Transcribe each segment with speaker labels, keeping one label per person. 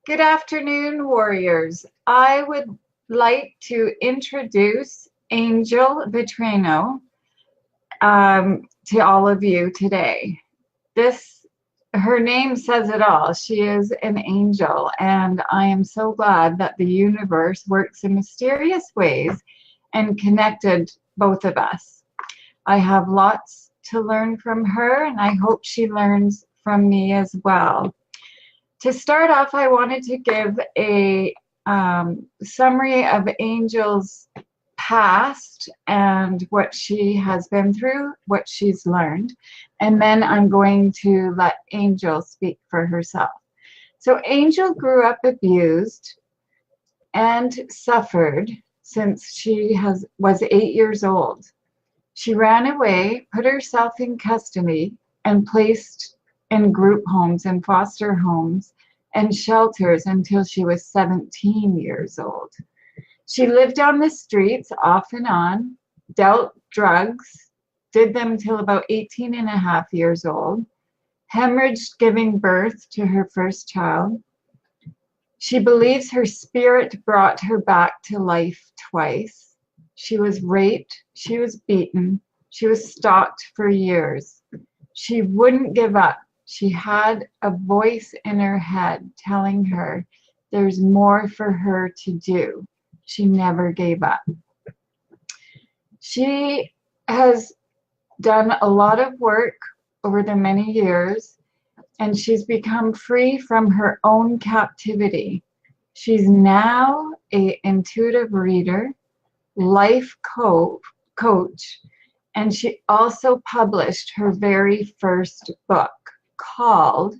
Speaker 1: Good afternoon, warriors. I would like to introduce Angel Vetrano to all of you today. Her name says it all. She is an angel, and I am so glad that the universe works in mysterious ways and connected both of us. I have lots to learn from her, and I hope she learns from me as well. To start off, I wanted to give a summary of Angel's past and what she has been through, what she's learned, and then I'm going to let Angel speak for herself. So Angel grew up abused and suffered since was 8 years old. She ran away, put herself in custody, and placed in group homes and foster homes and shelters until she was 17 years old. She lived on the streets off and on, dealt drugs, did them till about 18 and a half years old, hemorrhaged giving birth to her first child. She believes her spirit brought her back to life twice. She was raped, she was beaten, she was stalked for years. She wouldn't give up. She had a voice in her head telling her there's more for her to do. She never gave up. She has done a lot of work over the many years, and she's become free from her own captivity. She's now an intuitive reader, life coach, and she also published her very first book called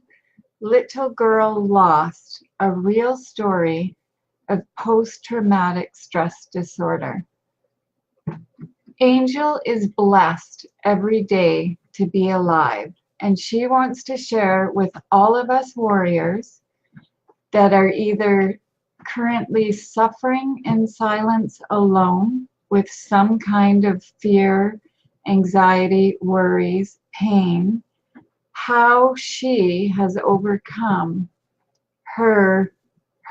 Speaker 1: Little Girl Lost, a real story of post-traumatic stress disorder. Angel is blessed every day to be alive, and she wants to share with all of us warriors that are either currently suffering in silence alone with some kind of fear, anxiety, worries, pain, how she has overcome her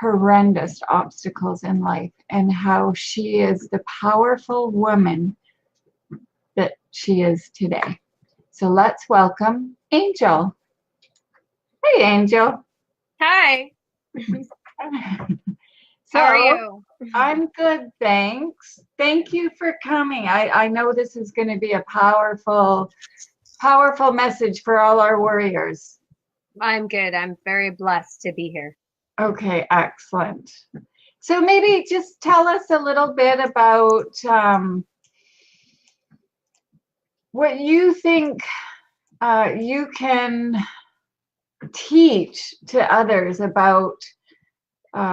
Speaker 1: horrendous obstacles in life and how she is the powerful woman that she is today. So let's welcome Angel. Hey, Angel.
Speaker 2: Hi, how are
Speaker 1: So
Speaker 2: you?
Speaker 1: I'm good, thanks. Thank you for coming. I know this is going to be a powerful message for all our warriors.
Speaker 2: I'm good. I'm very blessed to be here.
Speaker 1: Okay, excellent. So maybe just tell us a little bit about what you think you can teach to others about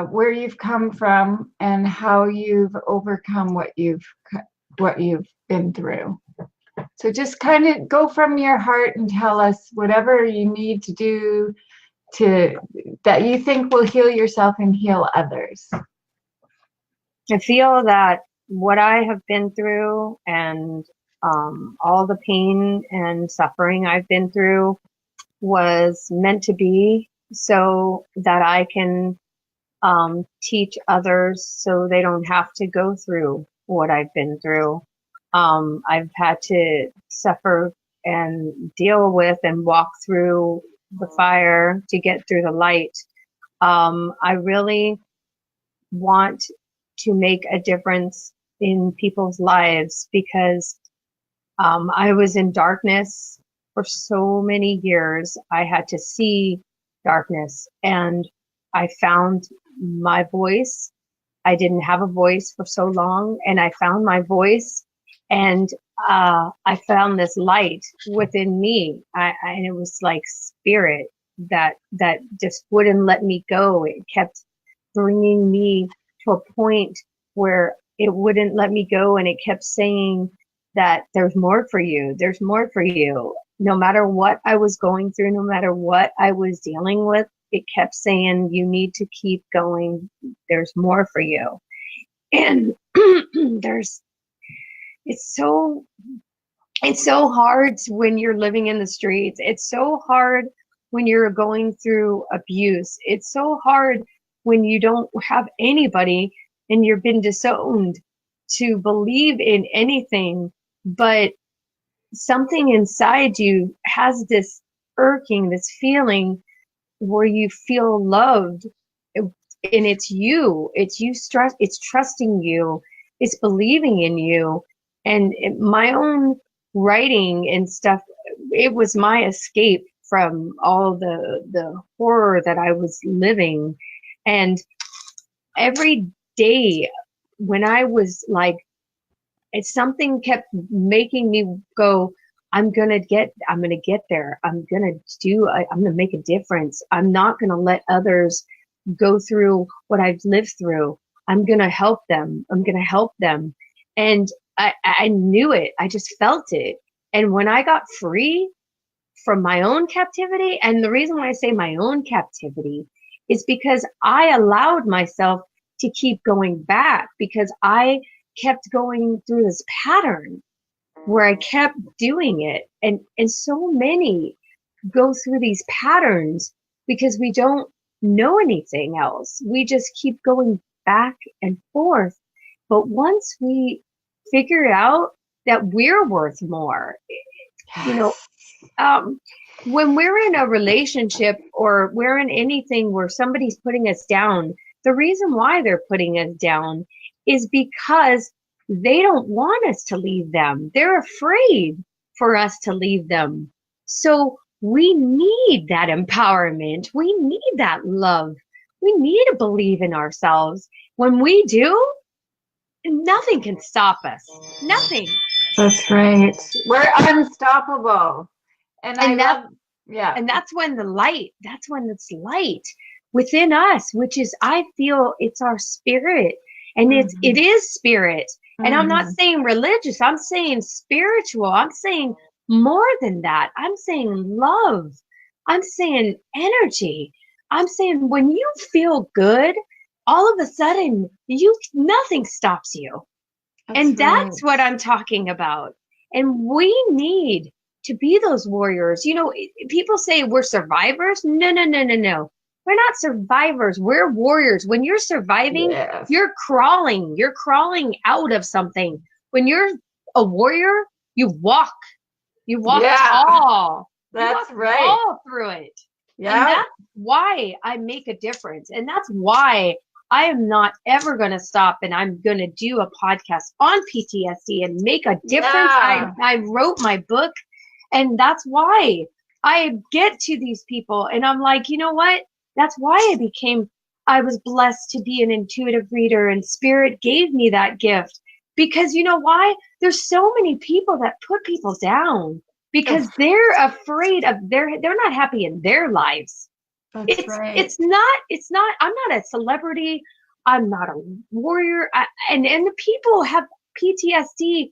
Speaker 1: where you've come from and how you've overcome what you've been through. So just kind of go from your heart and tell us whatever you need to do that you think will heal yourself and heal others.
Speaker 2: I feel that what I have been through and all the pain and suffering I've been through was meant to be so that I can teach others so they don't have to go through what I've been through. I've had to suffer and deal with and walk through the fire to get through the light. I really want to make a difference in people's lives because I was in darkness for so many years. I had to see darkness and I found my voice. I didn't have a voice for so long and I found my voice and I found this light within me. And it was like spirit that just wouldn't let me go. It kept bringing me to a point where it wouldn't let me go, and it kept saying that there's more for you. There's more for you. No matter what I was going through, no matter what I was dealing with, it kept saying, you need to keep going. There's more for you. And there's it's so hard when you're living in the streets. It's so hard when you're going through abuse. It's so hard when you don't have anybody and you've been disowned to believe in anything, but something inside you has this irking, this feeling where you feel loved, and it's you, it's trusting you, it's believing in you. And my own writing and stuff, it was my escape from all the horror that I was living. And every day when I was like, something kept making me go, I'm gonna get there. I'm gonna make a difference. I'm not gonna let others go through what I've lived through. I'm gonna help them. And I knew it. I just felt it. And when I got free from my own captivity, and the reason why I say my own captivity is because I allowed myself to keep going back, because I kept going through this pattern where I kept doing it. And so many go through these patterns because we don't know anything else. We just keep going back and forth. But once we figure out that we're worth more, you know, when we're in a relationship or we're in anything where somebody's putting us down, the reason why they're putting us down is because they don't want us to leave them. They're afraid for us to leave them. So we need that empowerment. We need that love. We need to believe in ourselves. When we do, nothing can stop us. Nothing.
Speaker 1: That's right. We're unstoppable. And I love, yeah.
Speaker 2: And that's when it's light within us, which is, I feel it's our spirit. And it is spirit. And I'm not saying religious. I'm saying spiritual. I'm saying more than that. I'm saying love. I'm saying energy. I'm saying when you feel good, all of a sudden nothing stops you. That's what I'm talking about. And we need to be those warriors. You know, people say we're survivors. No. We're not survivors. We're warriors. When you're surviving, you're crawling out of something. When you're a warrior, you walk tall.
Speaker 1: That's right.
Speaker 2: All through it. Yeah. And that's why I make a difference. And that's why I am not ever going to stop, and I'm going to do a podcast on PTSD and make a difference. Yeah. I wrote my book, and that's why I get to these people, and I'm like, you know what? That's why I was blessed to be an intuitive reader, and Spirit gave me that gift. Because you know why? There's so many people that put people down because they're afraid of they're not happy in their lives. It's not, I'm not a celebrity. I'm not a warrior. And the people have PTSD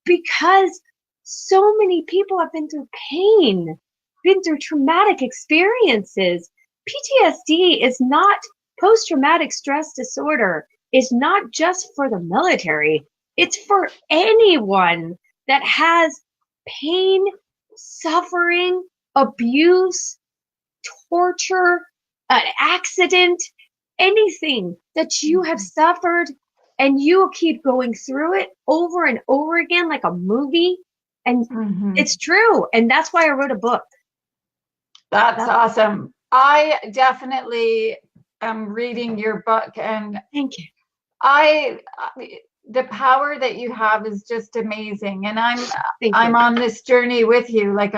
Speaker 2: because so many people have been through pain, been through traumatic experiences. PTSD is not, post-traumatic stress disorder is not just for the military. It's for anyone that has pain, suffering, abuse, torture, an accident, anything that you have suffered, and you keep going through it over and over again like a movie. And it's true. And that's why I wrote a book.
Speaker 1: That's awesome. I definitely am reading your book, and
Speaker 2: thank you.
Speaker 1: The power that you have is just amazing. And I'm on this journey with you. Like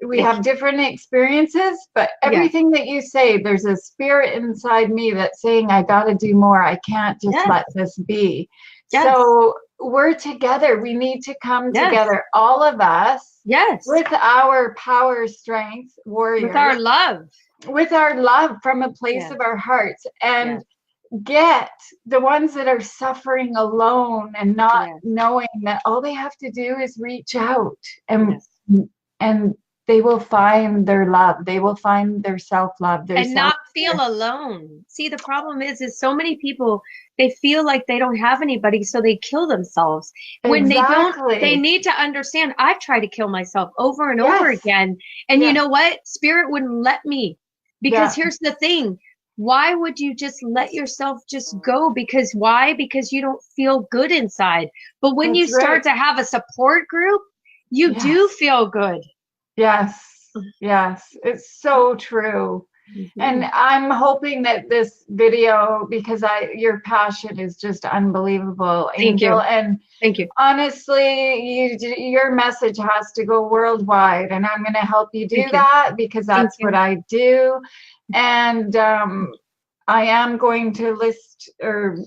Speaker 1: we have different experiences, but everything that you say, there's a spirit inside me that's saying, I got to do more. I can't just let this be. So we're together. We need to come together, all of us, with our power, strength, warrior, with our love from a place of our hearts, and get the ones that are suffering alone and not knowing that all they have to do is reach out, and they will find their love. They will find their self-love, and
Speaker 2: not feel alone. See, the problem is so many people, they feel like they don't have anybody, so they kill themselves. When they don't, they need to understand, I've tried to kill myself over and over again. And you know what? Spirit wouldn't let me, because here's the thing. why would you just let yourself just go? Because why? Because you don't feel good inside. But when you
Speaker 1: That's right.
Speaker 2: start to have a support group, you do
Speaker 1: Yes.
Speaker 2: feel good.
Speaker 1: Yes. Yes. It's so true. And
Speaker 2: Mhm.
Speaker 1: I'm hoping that this video, because your passion is just unbelievable,
Speaker 2: Thank
Speaker 1: Angel.
Speaker 2: you.
Speaker 1: And
Speaker 2: Thank you.
Speaker 1: honestly, your message has to go worldwide, and I'm going to help you do
Speaker 2: Thank you.
Speaker 1: that because
Speaker 2: Thank
Speaker 1: that's what
Speaker 2: you.
Speaker 1: I do. And I am going to list or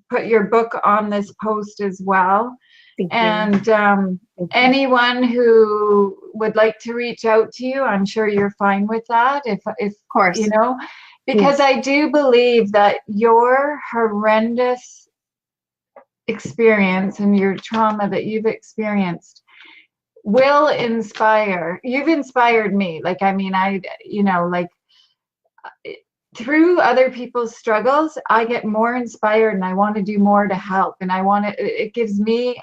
Speaker 1: put your book on this post as well.
Speaker 2: Thank you.
Speaker 1: And
Speaker 2: Thank you. Of
Speaker 1: anyone who would like to reach out to you, I'm sure you're fine with that. If you
Speaker 2: course.
Speaker 1: know, because
Speaker 2: Yes.
Speaker 1: I do believe that your horrendous experience and your trauma that you've experienced will inspire. You've inspired me. Like, I mean, like through other people's struggles, I get more inspired and I want to do more to help. And it gives me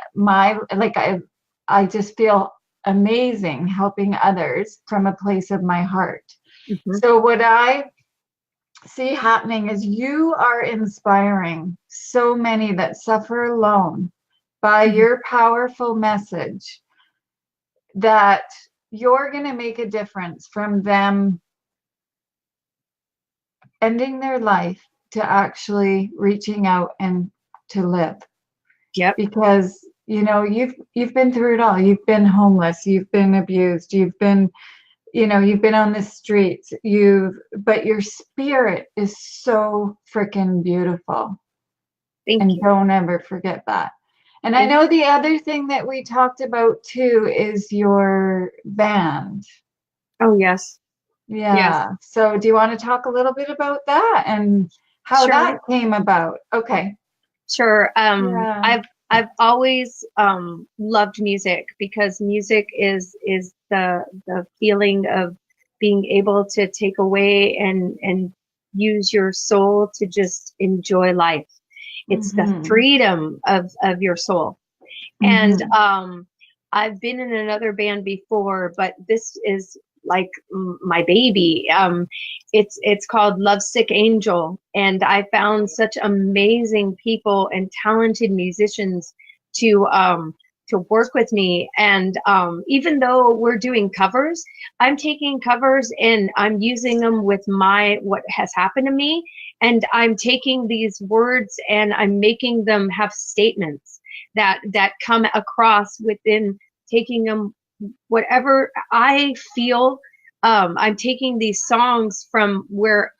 Speaker 1: I just feel amazing helping others from a place of my heart.
Speaker 2: Mm-hmm.
Speaker 1: So what I see happening is you are inspiring so many that suffer alone by
Speaker 2: Mm-hmm.
Speaker 1: your powerful message that you're going to make a difference from them ending their life to actually reaching out and to live.
Speaker 2: Yep.
Speaker 1: Because you've been through it all. You've been homeless, you've been abused, you've been on the streets, but your spirit is so freaking beautiful.
Speaker 2: Thank
Speaker 1: And
Speaker 2: you.
Speaker 1: don't ever forget that. And I
Speaker 2: Thank
Speaker 1: know the other thing that we talked about too is your band.
Speaker 2: Oh, yes. Yes.
Speaker 1: Yeah. So do you want to talk a little bit about that and how that
Speaker 2: Sure.
Speaker 1: came about? Okay.
Speaker 2: Sure.
Speaker 1: Yeah.
Speaker 2: I've always loved music because music is the feeling of being able to take away and use your soul to just enjoy life. It's the
Speaker 1: Mm-hmm.
Speaker 2: freedom of your soul. And
Speaker 1: Mm-hmm.
Speaker 2: I've been in another band before, but this is like my baby. It's called Lovesick Angel, and I found such amazing people and talented musicians to um, to work with me. And even though we're doing covers, I'm taking covers and I'm using them with what has happened to me, and I'm taking these words and I'm making them have statements that come across within taking them whatever I feel. I'm taking these songs from where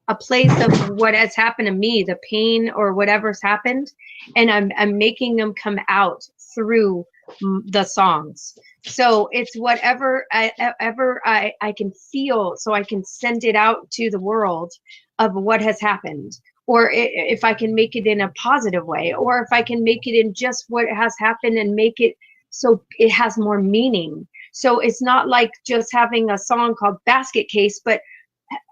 Speaker 2: a place of what has happened to me, the pain or whatever's happened, and I'm making them come out through the songs. So it's whatever I can feel, so I can send it out to the world of what has happened, or if I can make it in a positive way, or if I can make it in just what has happened and make it so it has more meaning. So it's not like just having a song called Basket Case, but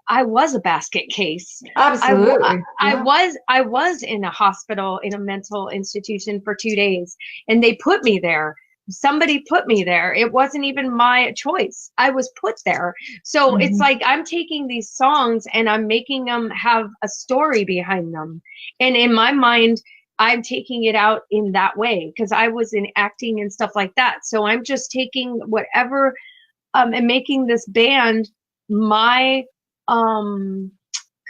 Speaker 2: I was a basket case.
Speaker 1: Absolutely. Yeah.
Speaker 2: I was in a hospital, in a mental institution for 2 days, and they put me there. Somebody put me there. It wasn't even my choice. I was put there. So it's
Speaker 1: Mm-hmm.
Speaker 2: like I'm taking these songs and I'm making them have a story behind them. And in my mind, I'm taking it out in that way because I was in acting and stuff like that. So I'm just taking whatever and making this band my um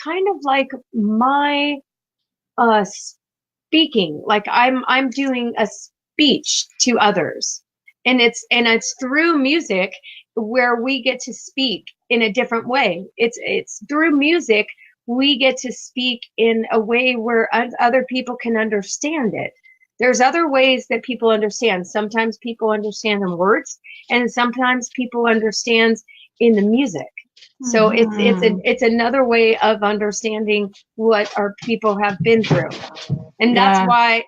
Speaker 2: kind of like my speaking, like I'm doing a speech to others, and it's through music where we get to speak in a different way. It's through music we get to speak in a way where other people can understand it. There's other ways that people understand. Sometimes people understand in words, and sometimes people understand in the music. So
Speaker 1: Mm-hmm.
Speaker 2: it's another way of understanding what our people have been through. And
Speaker 1: Yeah.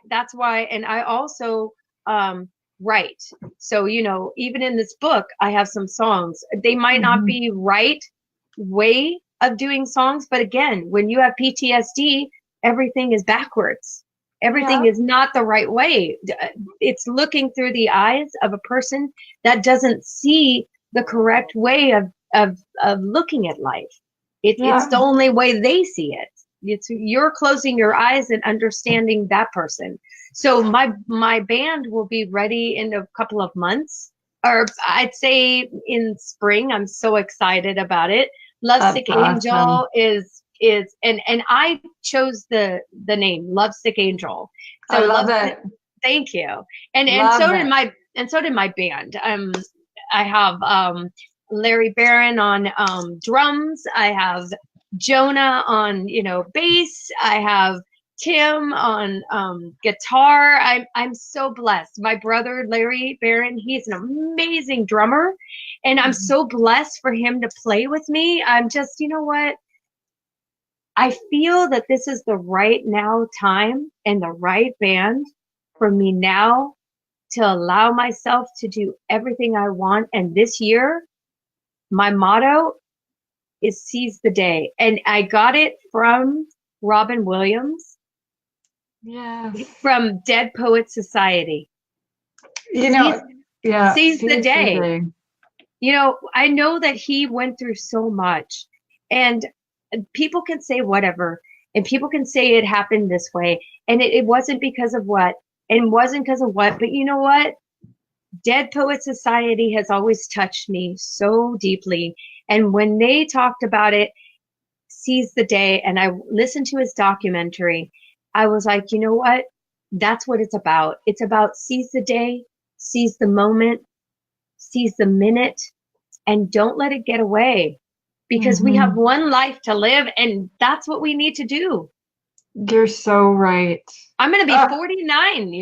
Speaker 2: that's why and I also um write. So even in this book I have some songs. They might not
Speaker 1: Mm-hmm.
Speaker 2: be right way of doing songs, but again, when you have PTSD, everything is backwards. Everything
Speaker 1: Yeah.
Speaker 2: is not the right way. It's looking through the eyes of a person that doesn't see the correct way of looking at life. It's
Speaker 1: Yeah.
Speaker 2: the only way they see it. You're closing your eyes and understanding that person. So my band will be ready in a couple of months, or I'd say in spring. I'm so excited about it.
Speaker 1: That's
Speaker 2: Lovesick
Speaker 1: awesome.
Speaker 2: Angel and I chose the name Lovesick Angel.
Speaker 1: I
Speaker 2: So
Speaker 1: love
Speaker 2: Lovesick,
Speaker 1: it.
Speaker 2: thank you. And
Speaker 1: Love
Speaker 2: so did
Speaker 1: it.
Speaker 2: my band. I have Larry Barron on drums. I have Jonah on, bass. I have Tim on guitar. I'm so blessed. My brother Larry Barron, he's an amazing drummer, and I'm
Speaker 1: Mhm.
Speaker 2: so blessed for him to play with me. I'm just, you know what? I feel that this is the right now time and the right band for me now to allow myself to do everything I want. And this year, my motto is seize the day. And I got it from Robin Williams
Speaker 1: Yes.
Speaker 2: from Dead Poet Society.
Speaker 1: You
Speaker 2: Seize,
Speaker 1: know, yeah,
Speaker 2: seize the
Speaker 1: seize the
Speaker 2: day.
Speaker 1: day.
Speaker 2: I know that he went through so much, and people can say whatever, and people can say it happened this way, and it wasn't because of what, and wasn't because of what, but you know what? Dead Poet Society has always touched me so deeply. And when they talked about it, seize the day, and I listened to his documentary, I was like, you know what? That's what it's about. It's about seize the day, seize the moment, seize the minute, and don't let it get away, because we have
Speaker 1: Hmm.
Speaker 2: one life to live, and that's what we need to do.
Speaker 1: You're so right.
Speaker 2: I'm going to be
Speaker 1: Uh,
Speaker 2: 49.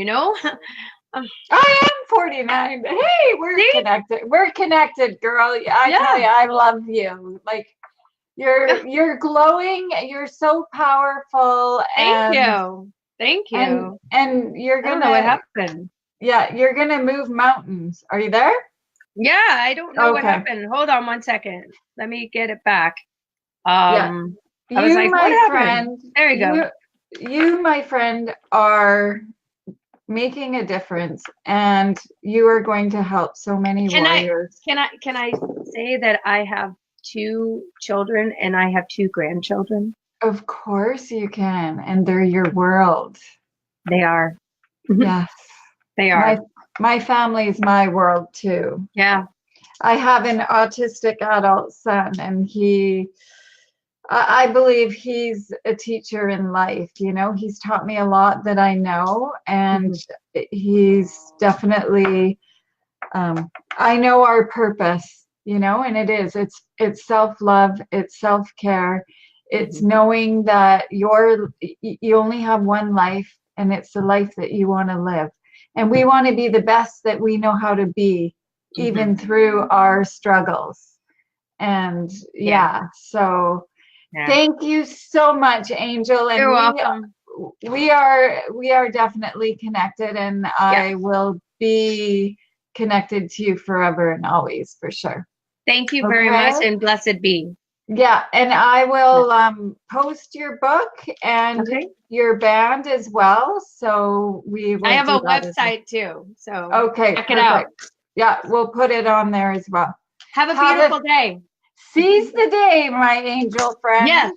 Speaker 1: I am 49. Hey, we're
Speaker 2: See?
Speaker 1: connected. We're connected, girl. I tell you,
Speaker 2: Yeah.
Speaker 1: I love you. Like you're glowing. You're so powerful,
Speaker 2: Thank you. Thank
Speaker 1: and
Speaker 2: you.
Speaker 1: and you're
Speaker 2: I don't know what
Speaker 1: gonna,
Speaker 2: happened.
Speaker 1: yeah, you're gonna move mountains. Are you there?
Speaker 2: Yeah, I don't know what
Speaker 1: Okay.
Speaker 2: happened. Hold on 1 second. Let me get it back.
Speaker 1: Yeah.
Speaker 2: Um, I was
Speaker 1: You,
Speaker 2: like, what
Speaker 1: my
Speaker 2: happened?
Speaker 1: friend,
Speaker 2: There you go.
Speaker 1: you, my friend, are making a difference, and you are going to help so many
Speaker 2: Can I
Speaker 1: warriors.
Speaker 2: can I say that I have 2 children and I have 2 grandchildren?
Speaker 1: Of course you can, and they're your world.
Speaker 2: They are.
Speaker 1: Yes.
Speaker 2: They
Speaker 1: My
Speaker 2: are.
Speaker 1: my family's my world too.
Speaker 2: Yeah.
Speaker 1: I have an autistic adult son, and I believe he's a teacher in life. He's taught me a lot that I know, and
Speaker 2: Mhm.
Speaker 1: he's definitely, I know our purpose, and it's self-love, it's self-care, it's
Speaker 2: Mhm.
Speaker 1: knowing that you only have one life, and it's the life that you want to live. And we want to be the best that we know how to be, even
Speaker 2: Mhm.
Speaker 1: through our struggles. And
Speaker 2: Yeah.
Speaker 1: yeah, so
Speaker 2: Yeah.
Speaker 1: thank you so much, Angel. And
Speaker 2: You're
Speaker 1: we
Speaker 2: welcome.
Speaker 1: we are we are definitely connected, and
Speaker 2: Yes.
Speaker 1: I will be connected to you forever and always, for sure.
Speaker 2: Thank you very
Speaker 1: Okay.
Speaker 2: much, and blessed be.
Speaker 1: Yeah, and I
Speaker 2: Yeah.
Speaker 1: will post your book and
Speaker 2: Okay.
Speaker 1: your band as well, so we
Speaker 2: I
Speaker 1: will
Speaker 2: have
Speaker 1: do
Speaker 2: a
Speaker 1: that as well.
Speaker 2: website too, so
Speaker 1: Okay,
Speaker 2: check it out.
Speaker 1: perfect. Yeah, we'll put it on there as well.
Speaker 2: Have a
Speaker 1: Have a
Speaker 2: beautiful day.
Speaker 1: Seize the day, my angel friend.
Speaker 2: Yes.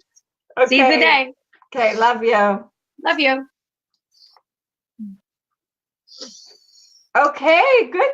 Speaker 2: Seize the
Speaker 1: Okay.
Speaker 2: day.
Speaker 1: Okay, love you.
Speaker 2: Love you.
Speaker 1: Okay, good